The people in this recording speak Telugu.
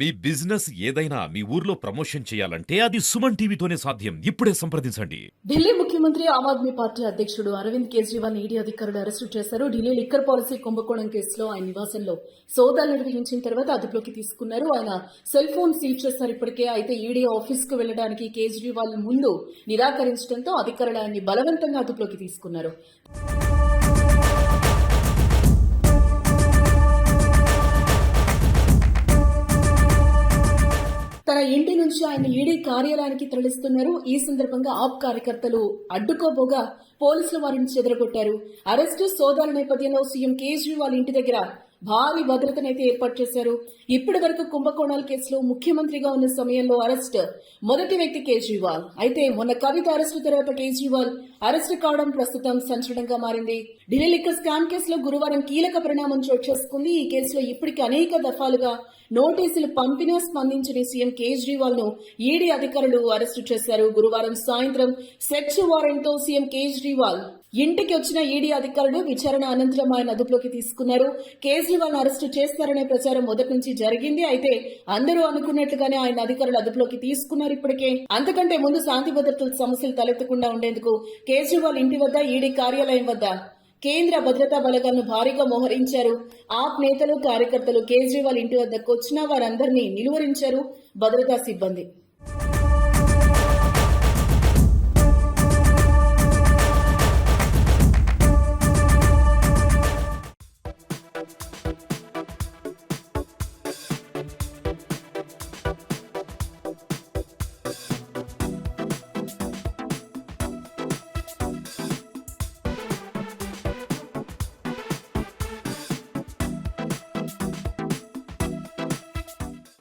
మీ బిజినెస్ ఏదైనా మీ ఊర్లో ప్రమోషన్ చేయాలంటే అది సుమన్ టీవీతోనే సాధ్యం. ఇప్పుడే సంప్రదించండి. ఢిల్లీ ముఖ్యమంత్రి ఆమ్ ఆద్మీ పార్టీ అధ్యక్షుడు అరవింద్ కేజ్రీవాల్ ఈడీ అధికారులు అరెస్టు చేశారు. ఢిల్లీ లిక్కర్ పాలసీ కుంభకోణం కేసులో ఆయన నివాసంలో సోదాలు నిర్వహించిన తర్వాత అదుపులోకి తీసుకున్నారు. ఆయన సెల్ ఫోన్ సీజ్ చేశారు ఇప్పటికే. అయితే ఈడీ ఆఫీస్ కు వెళ్లడానికి కేజ్రీవాల్ ముందు నిరాకరించడంతో అధికారులు ఆయన్ని బలవంతంగా అదుపులోకి తీసుకున్నారు. తన ఇంటి నుంచి ఆయన ఈడీ కార్యాలయానికి తరలిస్తున్నారు. ఈ సందర్భంగా ఆప్ కార్యకర్తలు అడ్డుకోబోగా పోలీసులు వారిని చెదరగొట్టారు. అరెస్టు సోదాల నేపథ్యంలో సీఎం కేజ్రీవాల్ ఇంటి దగ్గర భారీ భద్రతనైతే ఏర్పాటు చేశారు. ఇప్పటి వరకు కుంభకోణాల కేసులో ముఖ్యమంత్రిగా ఉన్న సమయంలో అరెస్ట్ మొదటి వ్యక్తి కేజ్రీవాల్. అయితే మొన్న కవిత అరెస్టు తర్వాత కేజ్రీవాల్ అరెస్టు కావడం ప్రస్తుతం సంచలనంగా మారింది. ఢిల్లీ లిక్కర్ స్కామ్ కేసులో గురువారం కీలక పరిణామం చోటు చేసుకుంది. ఈ కేసులో ఇప్పటికి అనేక దఫాలుగా నోటీసులు పంపినా స్పందించని సీఎం కేజ్రీవాల్ ను ఈడీ అధికారులు అరెస్టు చేశారు. గురువారం సాయంత్రం సెర్చ్ వారెంట్ తో సీఎం కేజ్రీవాల్ ఇంటికి వచ్చిన ఈడీ అధికారులు విచారణ అనంతరం ఆయన అదుపులోకి తీసుకున్నారు. కేజ్రీవాల్ అరెస్టు చేస్తారనే ప్రచారం మొదటి నుంచి జరిగింది. అయితే అందరూ అనుకున్నట్లుగానే ఆయన అధికారులు అదుపులోకి తీసుకున్నారు. ఇప్పటికే అంతకంటే ముందు శాంతి భద్రతల సమస్యలు తలెత్తకుండా ఉండేందుకు కేజ్రీవాల్ ఇంటి వద్ద ఈడీ కార్యాలయం వద్ద కేంద్ర భద్రతా బలగాలను భారీగా మోహరించారు. ఆప్ నేతలు కార్యకర్తలు కేజ్రీవాల్ ఇంటి వద్దకు వచ్చిన వారందరినీ నిలువరించారు భద్రతా సిబ్బంది.